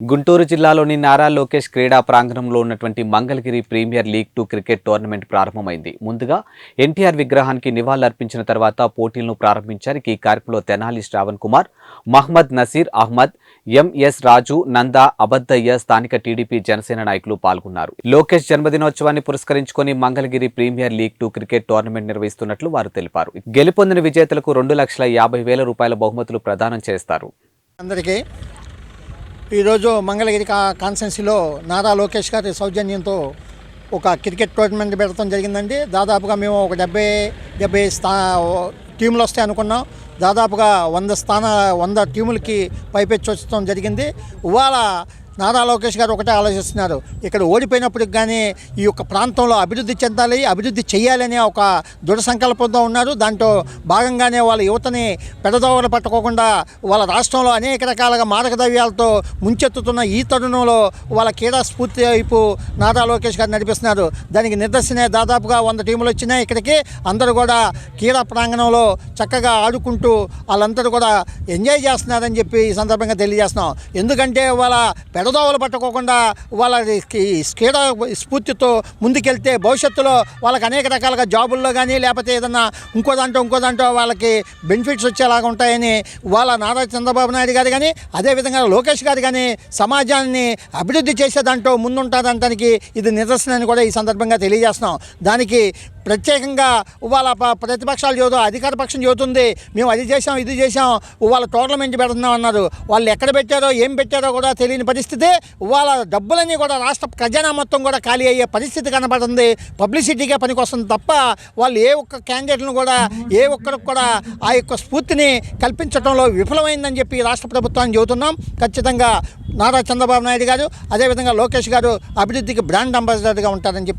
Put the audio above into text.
గుంటూరు జిల్లాలోని నారా లోకేష్ క్రీడా ప్రాంగణంలో ఉన్నటువంటి Mangalagiri premier league 2 cricket tournament ప్రారంభమైంది. ముందుగా ఎన్టీఆర్ విగ్రహానికి నివాళులర్పించిన తర్వాత పోటీలను ప్రారంభించారు. ఈ కార్యక్రమంలో తెనాలి శ్రావణ్ కుమార్, మహ్మద్ నసీర్ అహ్మద్, ఎంఎస్ రాజు, నందా, అబద్దయ్య, స్థానిక టీడీపీ జనసేన నాయకులు పాల్గొన్నారు. లోకేష్ జన్మదినోత్సవాన్ని పురస్కరించుకొని Mangalagiri premier league 2 cricket tournament నిర్వహిస్తున్నట్లు వారు తెలిపారు. గెలుపొందిన విజేతలకు 2,50,000 రూపాయల బహుమతులు ప్రదానం చేస్తారు. అందరికీ ఈరోజు మంగళగిరి కాన్స్టెన్సీలో నారా లోకేష్ గారి సౌజన్యంతో ఒక క్రికెట్ టోర్నమెంట్ పెట్టడం జరిగిందండి. దాదాపుగా మేము ఒక 70 టీంలు వస్తాయి అనుకున్నాం. దాదాపుగా 100 టీములకి పైపెచ్చి వచ్చడం జరిగింది. ఇవాళ నారా లోకేష్ గారు ఒకటే ఆలోచిస్తున్నారు, ఇక్కడ ఓడిపోయినప్పటికి కానీ ఈ యొక్క ప్రాంతంలో అభివృద్ధి చెందాలి, అభివృద్ధి చేయాలనే ఒక దృఢ సంకల్పంతో ఉన్నారు. దాంట్లో భాగంగానే వాళ్ళ యువతని పెడదోవలు పట్టుకోకుండా వాళ్ళ రాష్ట్రంలో అనేక రకాలుగా మాదక ద్రవ్యాలతో ముంచెత్తుతున్న ఈ తరుణంలో వాళ్ళ క్రీడా స్ఫూర్తి వైపు నారా లోకేష్ గారు నడిపిస్తున్నారు. దానికి నిదర్శనే దాదాపుగా 100 టీములు వచ్చినాయి ఇక్కడికి. అందరూ కూడా క్రీడా ప్రాంగణంలో చక్కగా ఆడుకుంటూ వాళ్ళందరూ కూడా ఎంజాయ్ చేస్తున్నారని చెప్పి ఈ సందర్భంగా తెలియజేస్తున్నాం. ఎందుకంటే వాళ్ళ పెడదోవలు పట్టుకోకుండా వాళ్ళ క్రీడా స్ఫూర్తితో ముందుకెళ్తే భవిష్యత్తులో వాళ్ళకి అనేక రకాలుగా జాబుల్లో కానీ లేకపోతే ఏదన్నా ఇంకో దాంట్లో వాళ్ళకి బెనిఫిట్స్ వచ్చేలాగా ఉంటాయని వాళ్ళ నారా చంద్రబాబు నాయుడు గారు కానీ అదేవిధంగా లోకేష్ గారు కానీ సమాజాన్ని అభివృద్ధి చేసే దాంట్లో ముందుంటారంటానికి ఇది నిదర్శనాన్ని కూడా ఈ సందర్భంగా తెలియజేస్తున్నాం. దానికి ప్రత్యేకంగా వాళ్ళ ప్రతిపక్షాలు చదువు అధికార పక్షం చదువుతుంది, మేము అది చేసాం ఇది చేసాం, వాళ్ళ టోర్నమెంట్ పెడుతున్నాం అన్నారు. వాళ్ళు ఎక్కడ పెట్టారో ఏం పెట్టారో కూడా తెలియని పరిస్థితి. వాళ్ళ డబ్బులన్నీ కూడా రాష్ట్ర ఖజానా మొత్తం కూడా ఖాళీ అయ్యే పరిస్థితి కనబడుతుంది. పబ్లిసిటీగా పనికొస్తుంది తప్ప వాళ్ళు ఏ ఒక్క క్యాండిడేట్లను కూడా ఏ ఒక్కరికి కూడా ఆ యొక్క స్ఫూర్తిని కల్పించడంలో విఫలమైందని చెప్పి రాష్ట్ర ప్రభుత్వాన్ని చెబుతున్నాం. ఖచ్చితంగా నారా చంద్రబాబు నాయుడు గారు అదేవిధంగా లోకేష్ గారు అభివృద్ధికి బ్రాండ్ అంబాసిడర్గా ఉంటారని చెప్పి